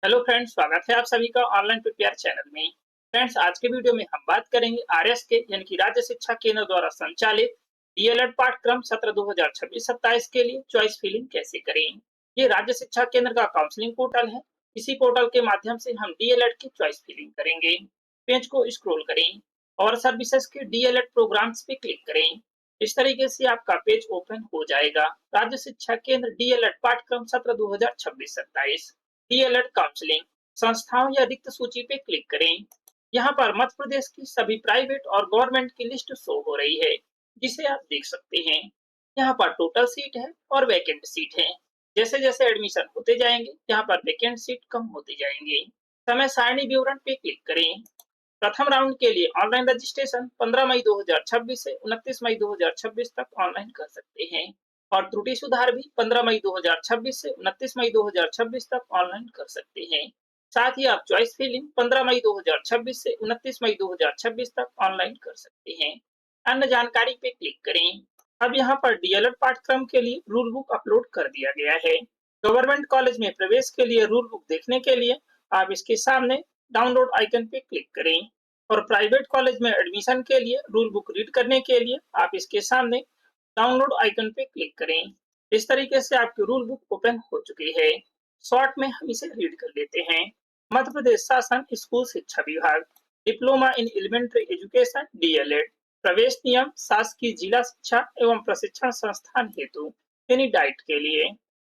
Hello friends, स्वागत है आप सभी का ऑनलाइन प्रिपेयर चैनल में। फ्रेंड्स, आज के वीडियो में हम बात करेंगे आरएसके यानी कि राज्य शिक्षा केंद्र द्वारा संचालित डीएलएड पाठ्यक्रम सत्र 2026-27 के लिए चॉइस फिलिंग कैसे करें। ये राज्य शिक्षा केंद्र का काउंसलिंग पोर्टल है। इसी पोर्टल के माध्यम से हम डीएलएड की चॉइस फिलिंग करेंगे। पेज को स्क्रॉल करें और सर्विसेज के डीएलएड प्रोग्राम्स पे क्लिक करें। इस तरीके से आपका पेज ओपन हो जाएगा। राज्य शिक्षा केंद्र डीएलएड पाठ्यक्रम सत्र 2026-27 डीएलएड काउंसलिंग संस्थाओं या रिक्त सूची पे क्लिक करें। यहाँ पर मध्य प्रदेश की सभी प्राइवेट और गवर्नमेंट की लिस्ट शो हो रही है, जिसे आप देख सकते हैं। यहाँ पर टोटल सीट है और वैकेंट सीट है। जैसे जैसे एडमिशन होते जाएंगे, यहाँ पर वैकेंट सीट कम होते जाएंगे। समय सारणी विवरण पे क्लिक करें। प्रथम राउंड के लिए ऑनलाइन रजिस्ट्रेशन 15 मई 2026 से 29 मई 2026 तक ऑनलाइन कर सकते हैं और त्रुटि सुधार भी 15 मई 2026 से 29 मई 2026 तक ऑनलाइन कर सकते हैं। साथ ही आप चॉइस फिलिंग 15 मई 2026 से 29 मई 2026 तक ऑनलाइन कर सकते हैं। अन्य जानकारी पे क्लिक करें। अब यहाँ पर डीएलएड पाठ्यक्रम के लिए रूल बुक अपलोड कर दिया गया है। गवर्नमेंट कॉलेज में प्रवेश के लिए रूल बुक देखने के लिए आप इसके सामने डाउनलोड आइकन पे क्लिक करें और प्राइवेट कॉलेज में एडमिशन के लिए रूल बुक रीड करने के लिए आप इसके सामने डाउनलोड आइकन पे क्लिक करें। इस तरीके से आपकी रूल बुक ओपन हो चुकी है। शॉर्ट में हम इसे रीड कर लेते हैं। मध्य प्रदेश शासन स्कूल शिक्षा विभाग diploma in elementary education DElEd प्रवेश नियम शासकीय जिला शिक्षा एवं प्रशिक्षण संस्थान हेतु यानी डाइट के लिए।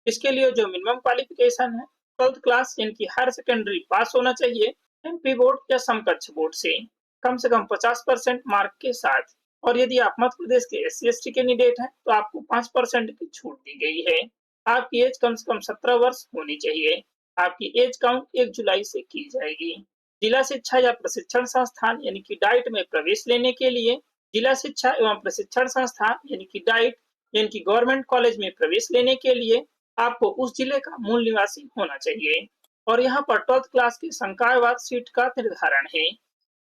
इसके लिए जो मिनिमम क्वालिफिकेशन है 12th क्लास यानी कि हायर सेकेंडरी पास होना चाहिए एमपी बोर्ड या समकक्ष बोर्ड से कम 50% मार्क के साथ। और यदि आप मध्य प्रदेश के SC/ST कैंडिडेट हैं तो आपको 5% की छूट दी गई है। आपकी एज कम से कम 17 वर्ष होनी चाहिए। आपकी एज काउंट 1 जुलाई से की जाएगी। जिला शिक्षा या प्रशिक्षण संस्थान यानी कि डाइट में प्रवेश लेने के लिए जिला शिक्षा एवं प्रशिक्षण संस्थान यानी कि डाइट यानी कि गवर्नमेंट कॉलेज में प्रवेश लेने के लिए आपको उस जिले का मूल निवासी होना चाहिए। और यहाँ पर 12th क्लास की संकायवाद सीट का निर्धारण है,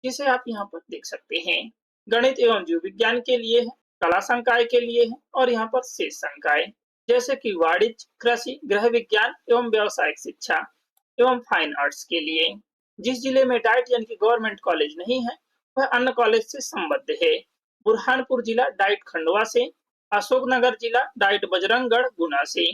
जिसे आप यहाँ पर देख सकते हैं। गणित एवं जीव विज्ञान के लिए है, कला संकाय के लिए है और यहाँ पर शेष संकाय जैसे कि वाणिज्य, कृषि, गृह विज्ञान एवं व्यावसायिक शिक्षा एवं फाइन आर्ट्स के लिए। जिस जिले में डाइट यानी कि गवर्नमेंट कॉलेज नहीं है वह अन्य कॉलेज से संबद्ध है। बुरहानपुर जिला डाइट खंडवा से, अशोकनगर जिला डाइट बजरंगगढ़ गुना से,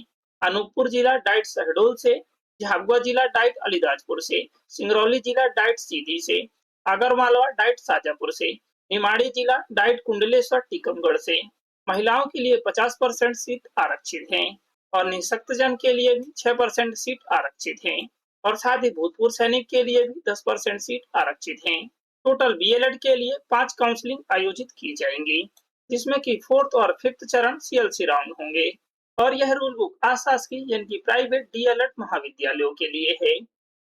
अनूपपुर जिला डाइट शहडोल से, झाबुआ जिला डाइट अलीराजपुर से, सिंगरौली जिला डाइट सीधी से, आगरमालवा डाइट शाजापुर से, निमाड़ी जिला डाइट कुंडलेश्वर टीकमगढ़ से। महिलाओं के लिए 50% सीट आरक्षित हैं और निःशक्त जन के लिए भी 6% सीट आरक्षित हैं और साथ ही भूतपूर्व सैनिक के लिए भी 10% सीट आरक्षित हैं। टोटल बीएलएड के लिए 5 काउंसलिंग आयोजित की जाएंगी, जिसमें कि 4th और 5th चरण सीएलसी राउंड होंगे। और यह रूल बुक अशासकीय यानी कि प्राइवेट डीएलएड महाविद्यालयों के लिए है।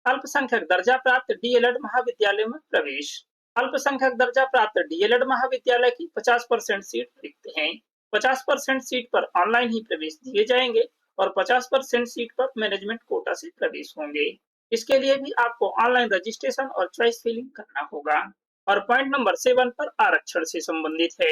अल्पसंख्यक दर्जा प्राप्त डीएलएड महाविद्यालय में प्रवेश। अल्पसंख्यक दर्जा प्राप्त डीएलएड महाविद्यालय की 50% सीट रिक्त हैं। 50% सीट पर ऑनलाइन ही प्रवेश दिए जाएंगे और 50% सीट पर मैनेजमेंट कोटा से प्रवेश होंगे। इसके लिए भी आपको ऑनलाइन रजिस्ट्रेशन और चॉइस फिलिंग करना होगा। और पॉइंट नंबर 7 पर आरक्षण से संबंधित है।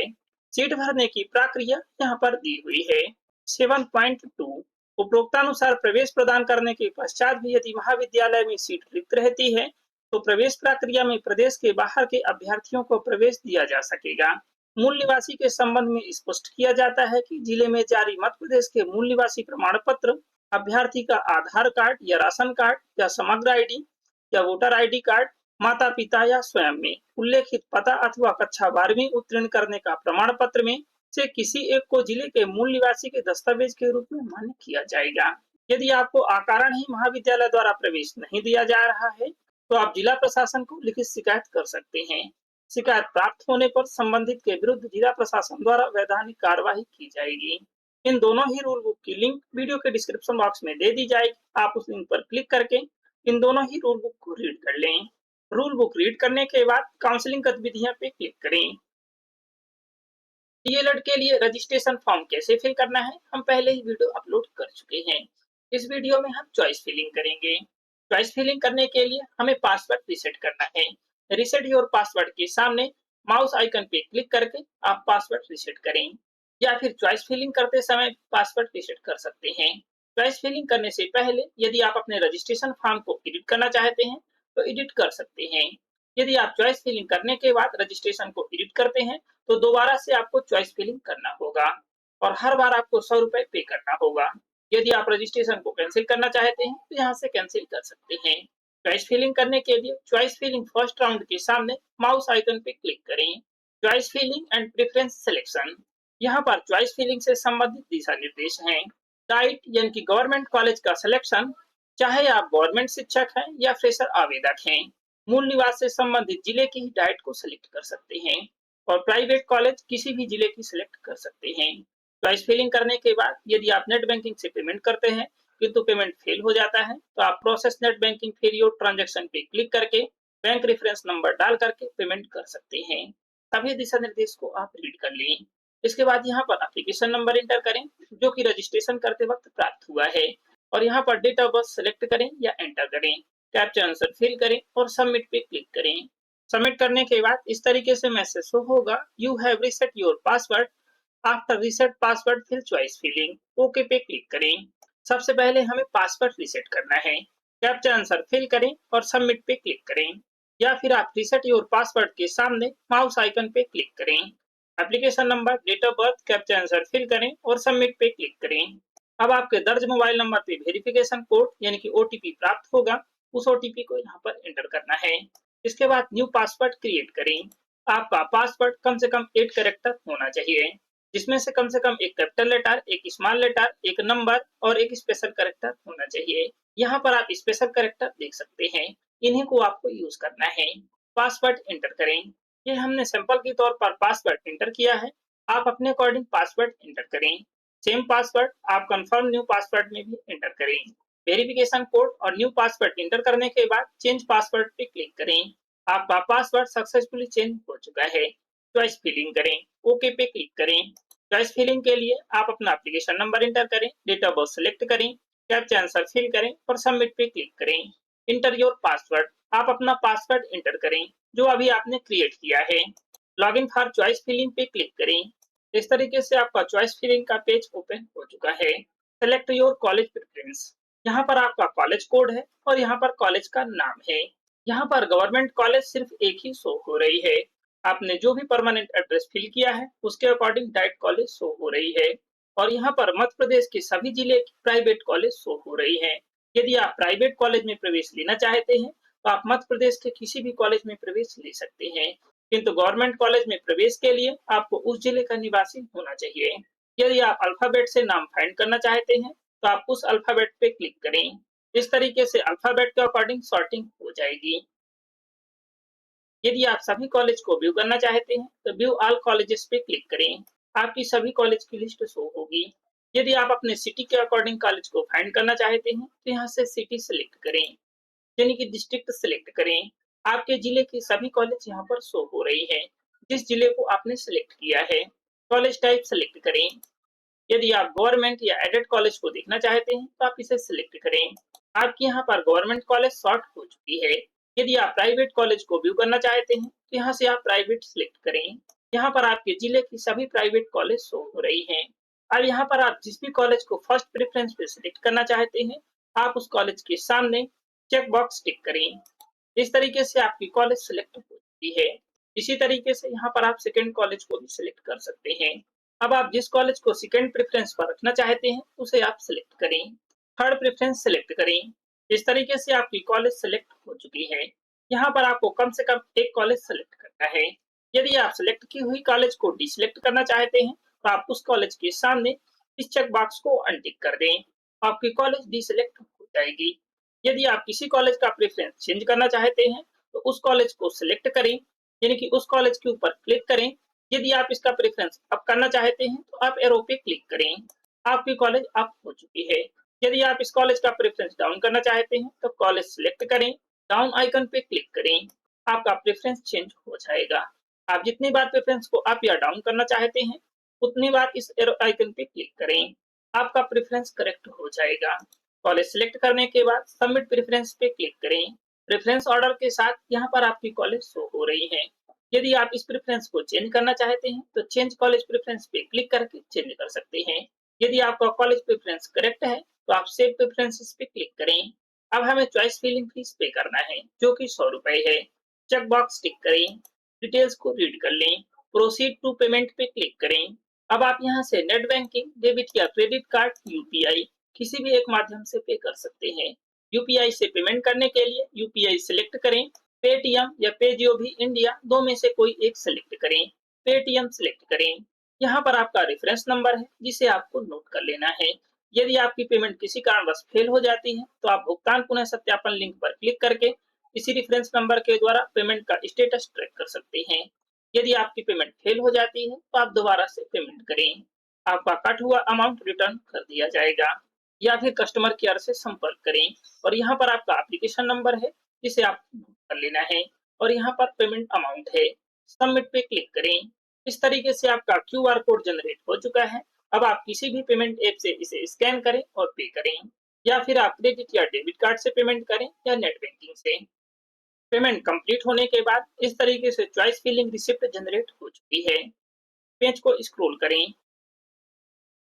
सीट भरने की प्रक्रिया यहाँ पर दी हुई है। 7.2 उपरोक्तानुसार प्रवेश प्रदान करने के पश्चात भी यदि महाविद्यालय में सीट रिक्त रहती है तो प्रवेश प्रक्रिया में प्रदेश के बाहर के अभ्यर्थियों को प्रवेश दिया जा सकेगा। मूल निवासी के संबंध में स्पष्ट किया जाता है कि जिले में जारी मध्य प्रदेश के मूल निवासी प्रमाण पत्र, अभ्यर्थी का आधार कार्ड या राशन कार्ड या समग्र आईडी या वोटर आईडी कार्ड, माता पिता या स्वयं में उल्लेखित पता अथवा कक्षा 12वीं उत्तीर्ण करने का प्रमाण पत्र में से किसी एक को जिले के मूल निवासी के दस्तावेज के रूप में मान्य किया जाएगा। यदि आपको अकारण ही महाविद्यालय द्वारा प्रवेश नहीं दिया जा रहा है तो आप जिला प्रशासन को लिखित शिकायत कर सकते हैं। शिकायत प्राप्त होने पर संबंधित के विरुद्ध जिला प्रशासन द्वारा वैधानिक कार्यवाही की जाएगी। इन दोनों ही रूल बुक की लिंक वीडियो के डिस्क्रिप्शन बॉक्स में दे दी जाएगी। आप उस लिंक पर क्लिक करके इन दोनों ही रूल बुक को रीड कर लें। रूल बुक रीड करने के बाद काउंसलिंग गतिविधियां पे क्लिक करें। डीएलएड के लिए रजिस्ट्रेशन फॉर्म कैसे फिल करना है हम पहले ही वीडियो अपलोड कर चुके हैं। इस वीडियो में हम चॉइस फिलिंग करेंगे। चॉइस फिलिंग करने के लिए हमें पासवर्ड रीसेट करना है। रीसेट योर पासवर्ड के सामने माउस आइकन पे क्लिक करके आप पासवर्ड रीसेट करें या फिर चॉइस फिलिंग करते समय पासवर्ड रीसेट कर सकते हैं। चॉइस फिलिंग करने से पहले यदि आप अपने रजिस्ट्रेशन फॉर्म को एडिट करना चाहते हैं तो एडिट कर सकते हैं। यदि आप चॉइस फिलिंग करने के बाद रजिस्ट्रेशन को एडिट करते हैं तो दोबारा से आपको चॉइस फिलिंग करना होगा और हर बार आपको 100 रुपए पे करना होगा। यदि आप रजिस्ट्रेशन को कैंसिल करना चाहते हैं तो यहाँ से कैंसिल कर सकते हैं। चॉइस फिलिंग करने के लिए चॉइस फिलिंग फर्स्ट राउंड के सामने माउस आइकन पे क्लिक करें। Choice filling and preference selection, यहाँ पर चॉइस फिलिंग से संबंधित दिशा निर्देश हैं। डाइट यानी कि गवर्नमेंट कॉलेज का सिलेक्शन, चाहे आप गवर्नमेंट शिक्षक हैं या फ्रेशर आवेदक हैं, मूल निवास से संबंधित जिले की ही डाइट को सिलेक्ट कर सकते हैं और प्राइवेट कॉलेज किसी भी जिले की सिलेक्ट कर सकते हैं। चॉइस फिलिंग करने के बाद यदि आप नेट बैंकिंग से पेमेंट करते हैं किंतु पेमेंट फेल हो जाता है तो आप process net banking fail your transaction पे क्लिक करके बैंक रेफरेंस नंबर डाल करके पेमेंट कर सकते हैं। सभी दिशा निर्देश को आप रीड कर लें। इसके बाद यहाँ पर एप्लीकेशन नंबर एंटर करें जो कि रजिस्ट्रेशन करते वक्त प्राप्त हुआ है और यहाँ पर डेट ऑफ बर्थ सेलेक्ट करें या एंटर करें। कैप्चा आंसर फिल करें और सबमिट पे क्लिक करें। सबमिट करने के बाद इस तरीके से मैसेज शो होगा, you have reset your password, after reset password fill choice filling, okay पे क्लिक करें। सबसे पहले हमें पासवर्ड रीसेट करना है। कैप्चा आंसर फिल करें और सबमिट पे क्लिक करें या फिर आप रीसेट योर पासवर्ड के सामने माउस आइकन पे क्लिक करें। Application number, date of birth, captcha answer fill करें और सबमिट पे क्लिक करें। अब आपके दर्ज मोबाइल नंबर पे वेरिफिकेशन कोड यानी कि ओटीपी प्राप्त होगा, उस ओटीपी को यहाँ पर एंटर करना है। इसके बाद न्यू पासवर्ड क्रिएट करें। आपका पासवर्ड कम से कम 8 कैरेक्टर होना चाहिए, जिसमें से कम एक कैपिटल लेटर, एक स्मॉल लेटर, एक नंबर और एक स्पेशल कैरेक्टर होना चाहिए। यहाँ पर आप स्पेशल कैरेक्टर देख सकते हैं, इन्हीं को आपको यूज करना है। पासवर्ड एंटर करें। ये हमने सैंपल के तौर पर पासवर्ड एंटर किया है, आप अपने अकॉर्डिंग पासवर्ड एंटर करें। सेम पासवर्ड आप कंफर्म न्यू पासवर्ड में भी एंटर करें। वेरिफिकेशन कोड और न्यू पासवर्ड एंटर करने के बाद चेंज पासवर्ड पे क्लिक करें। आपका पासवर्ड सक्सेसफुली चेंज हो चुका है। चॉइस फिलिंग करें, ओके पे क्लिक करें। चॉइस फिलिंग के लिए आप अपना एप्लीकेशन नंबर एंटर करें, डेट ऑफ बर्थ सेलेक्ट करें, कैप्चा आंसर फिल करें और सबमिट पे क्लिक करें। इंटर योर पासवर्ड, आप अपना पासवर्ड एंटर करें जो अभी आपने क्रिएट किया है। लॉगिन फॉर चॉइस फिलिंग पे क्लिक करें। इस तरीके से आपका चॉइस फिलिंग का पेज ओपन हो चुका है। सेलेक्ट योर कॉलेज प्रेफरेंस, यहाँ पर आपका कॉलेज कोड है और यहाँ पर कॉलेज का नाम है। यहाँ पर गवर्नमेंट कॉलेज सिर्फ एक ही शो हो रही है। आपने जो भी परमानेंट एड्रेस फिल किया है उसके अकॉर्डिंग डाइट कॉलेज शो हो रही है और यहाँ पर मध्य प्रदेश के सभी जिले की प्राइवेट कॉलेज शो हो रही है। यदि आप प्राइवेट कॉलेज में प्रवेश लेना चाहते हैं तो आप मध्य प्रदेश के किसी भी कॉलेज में प्रवेश ले सकते हैं, किंतु गवर्नमेंट कॉलेज में प्रवेश के लिए आपको उस जिले का निवासी होना चाहिए। यदि आप अल्फाबेट से नाम फाइंड करना चाहते हैं तो आप उस अल्फाबेट पे क्लिक करें। इस तरीके से अल्फाबेट के अकॉर्डिंग सॉर्टिंग हो जाएगी। यदि आप सभी कॉलेज को व्यू करना चाहते हैं तो व्यू ऑल कॉलेजेस पे क्लिक करें। आपकी सभी कॉलेज की लिस्ट शो होगी। यदि आप अपने सिटी के अकॉर्डिंग कॉलेज को फाइंड करना चाहते हैं तो यहाँ से सिटी सेलेक्ट करें, यानी कि डिस्ट्रिक्ट सेलेक्ट करें। आपके जिले की सभी कॉलेज यहाँ पर शो हो रही है जिस जिले को आपने सेलेक्ट किया है। कॉलेज टाइप सेलेक्ट करें। यदि आप गवर्नमेंट या एडेड कॉलेज को देखना चाहते हैं तो आप इसे सिलेक्ट करें। आपके यहाँ पर गवर्नमेंट कॉलेज सॉर्ट हो चुकी है। यदि आप प्राइवेट कॉलेज को व्यू करना चाहते हैं तो यहाँ से आप प्राइवेट सिलेक्ट करें। यहाँ पर आपके जिले की सभी प्राइवेट कॉलेज शो हो रही हैं। अब यहाँ पर आप जिस भी कॉलेज को फर्स्ट प्रेफरेंस पे सिलेक्ट करना चाहते हैं आप उस कॉलेज के सामने चेक बॉक्स टिक करें। इस तरीके से आपकी कॉलेज सिलेक्ट हो चुकी है। इसी तरीके से यहाँ पर आप सेकेंड कॉलेज को भी सिलेक्ट कर सकते हैं। अब आप जिस कॉलेज को सेकेंड प्रेफरेंस पर रखना चाहते हैं उसे आप सिलेक्ट करें। थर्ड प्रेफरेंस सिलेक्ट करें। इस तरीके से आपकी कॉलेज सिलेक्ट हो चुकी है। यहाँ पर आपको कम से कम एक कॉलेज सिलेक्ट करना है। यदि आप सिलेक्ट की हुई कॉलेज को डिसलेक्ट करना चाहते हैं तो आप उस कॉलेज के सामने इस चेक बॉक्स को अनटिक कर दें। आपकी कॉलेज डिसलेक्ट हो जाएगी। यदि आप किसी कॉलेज का प्रेफरेंस चेंज करना चाहते हैं तो उस कॉलेज को सिलेक्ट करें, यानी कि उस कॉलेज के ऊपर क्लिक करें। यदि आप इसका प्रेफरेंस अप करना चाहते हैं तो आप एरो पे क्लिक करें। आपकी कॉलेज अप हो चुकी है। यदि आप इस कॉलेज का प्रेफरेंस डाउन करना चाहते हैं तो कॉलेज सिलेक्ट करें, डाउन आइकन पे क्लिक करें। आपका प्रेफरेंस चेंज हो जाएगा। आप जितनी बार प्रेफरेंस को अप या डाउन करना चाहते हैं उतनी बार इस एरो आइकन पे क्लिक करें। आपका प्रेफरेंस करेक्ट हो जाएगा। कॉलेज सिलेक्ट करने के बाद सबमिट प्रेफरेंस पे क्लिक करें। प्रेफरेंस ऑर्डर के साथ यहाँ पर आपकी कॉलेज शो हो रही है। यदि आप इस प्रेफरेंस को चेंज करना चाहते हैं तो चेंज कॉलेज प्रेफरेंस पे क्लिक करके चेंज कर सकते हैं। यदि आपका कॉलेज प्रेफरेंस करेक्ट है तो आप सेव प्रेफरेंसेस पे क्लिक करें। अब हमें चॉइस फिलिंग फीस पे करना है जो कि 100 रुपए है। चेक बॉक्स टिक करें, डिटेल्स को रीड कर लें, प्रोसीड टू पेमेंट पे क्लिक करें। अब आप यहाँ से नेट बैंकिंग, डेबिट या क्रेडिट कार्ड, यूपीआई किसी भी एक माध्यम से पे कर सकते हैं। यूपीआई से पेमेंट करने के लिए यूपीआई सिलेक्ट करें, पेटीएम या पेजीओभी इंडिया दो में से कोई एक सिलेक्ट करें। पेटीएम सिलेक्ट करें। यहाँ पर आपका रेफरेंस नंबर है जिसे आपको नोट कर लेना है। यदि आपकी पेमेंट किसी कारणवश फेल हो जाती है तो आप भुगतान पुनः सत्यापन लिंक पर क्लिक करके इसी रेफरेंस नंबर के द्वारा पेमेंट का स्टेटस ट्रैक कर सकते हैं। यदि आपकी पेमेंट फेल हो जाती है तो आप दोबारा से पेमेंट करें। आपका कट हुआ अमाउंट रिटर्न कर दिया जाएगा। या फिर कस्टमर केयर से संपर्क करें और यहाँ पर आपका एप्लीकेशन नंबर है जिसे आप कर लेना है और यहाँ पर पेमेंट अमाउंट है। सबमिट पे क्लिक करें। इस तरीके से आपका क्यूआर कोड जनरेट हो चुका है। अब आप किसी भी पेमेंट ऐप से इसे स्कैन करें और पे करें, या फिर आप क्रेडिट या डेबिट कार्ड से पेमेंट करें या नेट बैंकिंग से। पेमेंट कंप्लीट होने के बाद इस तरीके से चॉइस फिलिंग रिसिप्ट जनरेट हो चुकी है। पेज को स्क्रॉल करें,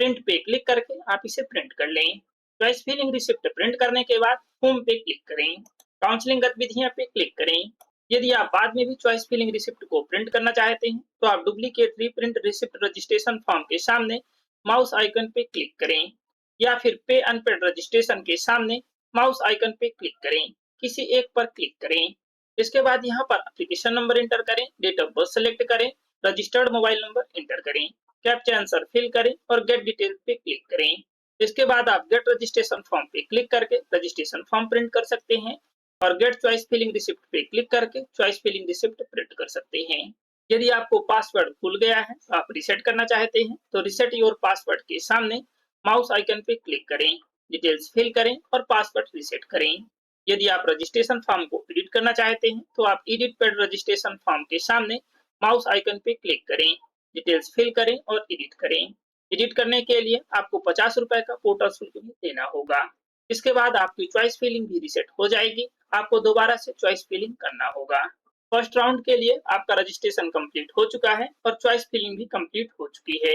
प्रिंट पे क्लिक करके आप इसे प्रिंट कर लें। चॉइस फिलिंग रिसिप्ट प्रिंट करने के बाद होम पे क्लिक करें, काउंसलिंग गतिविधियां पे क्लिक करें। यदि आप बाद में भी चॉइस फिलिंग रिसिप्ट को प्रिंट करना चाहते हैं तो आप duplicate reprint receipt registration form के सामने माउस आइकन पे क्लिक करें, या फिर पे अनपेड रजिस्ट्रेशन के सामने माउस आइकन पे क्लिक करें, किसी एक पर क्लिक करें। इसके बाद यहाँ पर एप्लीकेशन नंबर एंटर करें, डेट ऑफ बर्थ सेलेक्ट करें, रजिस्टर्ड मोबाइल नंबर एंटर करें, कैप्चा आंसर फिल करें और गेट डिटेल पे क्लिक करें। इसके बाद आप गेट रजिस्ट्रेशन फॉर्म पे क्लिक करके रजिस्ट्रेशन फॉर्म प्रिंट कर सकते हैं और गेट चॉइस फिलिंग रिसिप्ट पे क्लिक करके चॉइस फिलिंग रिसिप्ट प्रिंट कर सकते हैं। यदि आपको पासवर्ड भूल गया है, आप रिसेट करना चाहते हैं तो रिसेट योर पासवर्ड के सामने माउस आइकन पे क्लिक करें, डिटेल्स फिल करें और पासवर्ड रिसेट करें। यदि आप रजिस्ट्रेशन फॉर्म को एडिट करना चाहते हैं तो आप एडिट पेड रजिस्ट्रेशन फॉर्म के सामने माउस आइकन पे क्लिक करें, डिटेल्स फिल करें और एडिट करें। एडिट करने के लिए आपको 50 रुपए का पोर्टल शुल्क भी देना होगा। इसके बाद आपकी चॉइस फिलिंग भी रिसेट हो जाएगी। आपको दोबारा से चॉइस फिलिंग करना होगा। फर्स्ट राउंड के लिए आपका रजिस्ट्रेशन कंप्लीट हो चुका है और चॉइस फिलिंग भी कंप्लीट हो चुकी है।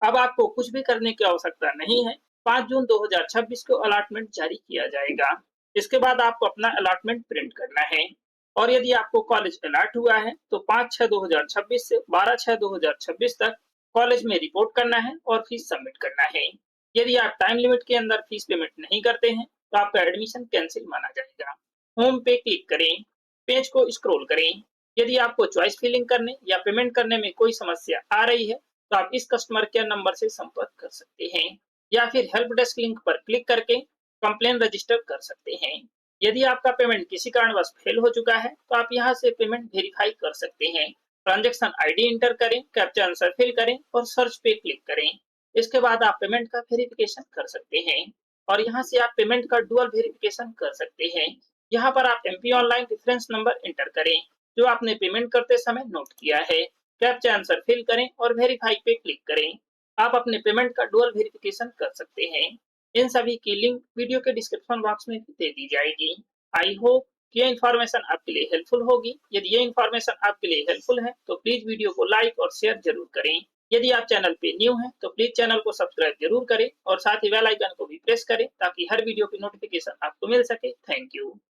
अब आपको कुछ भी करने की आवश्यकता नहीं है। 5 जून 2026 को अलॉटमेंट जारी किया जाएगा। इसके बाद आपको अपना अलॉटमेंट प्रिंट करना है और यदि आपको कॉलेज अलॉट हुआ है तो 5/6/2026 से 12/6/2026 तक कॉलेज में रिपोर्ट करना है और फीस सबमिट करना है। यदि आप टाइम लिमिट के अंदर फीस पेमेंट नहीं करते हैं तो आपका एडमिशन कैंसिल माना जाएगा। होम पे क्लिक करें, पेज को स्क्रॉल करें। यदि आपको चॉइस फिलिंग करने या पेमेंट करने में कोई समस्या आ रही है तो आप इस कस्टमर केयर नंबर से संपर्क कर सकते हैं, या फिर हेल्प डेस्क लिंक पर क्लिक करके कंप्लेन रजिस्टर कर सकते हैं। यदि आपका पेमेंट किसी कारणवश फेल हो चुका है तो आप यहाँ से पेमेंट वेरीफाई कर सकते हैं। ट्रांजैक्शन आईडी एंटर करें, कैप्चा आंसर फिल करें और सर्च पे क्लिक करें। इसके बाद आप पेमेंट का वेरिफिकेशन कर सकते हैं और यहाँ से आप पेमेंट का डुअल वेरिफिकेशन कर सकते हैं। यहाँ पर आप MP online reference number enter करें जो आपने पेमेंट करते समय नोट किया है, कैप्चा आंसर फिल करें और वेरीफाई पे क्लिक करें। आप अपने पेमेंट का डुअल वेरिफिकेशन कर सकते हैं। इन सभी की लिंक वीडियो के डिस्क्रिप्शन बॉक्स में भी दे दी जाएगी। आई होप कि ये इन्फॉर्मेशन आपके लिए हेल्पफुल होगी। यदि ये इन्फॉर्मेशन आपके लिए हेल्पफुल है तो प्लीज वीडियो को लाइक और शेयर जरूर करें। यदि आप चैनल पे न्यू हैं तो प्लीज चैनल को सब्सक्राइब जरूर करें और साथ ही बेल आइकन को भी प्रेस करें ताकि हर वीडियो की नोटिफिकेशन आपको मिल सके। Thank you.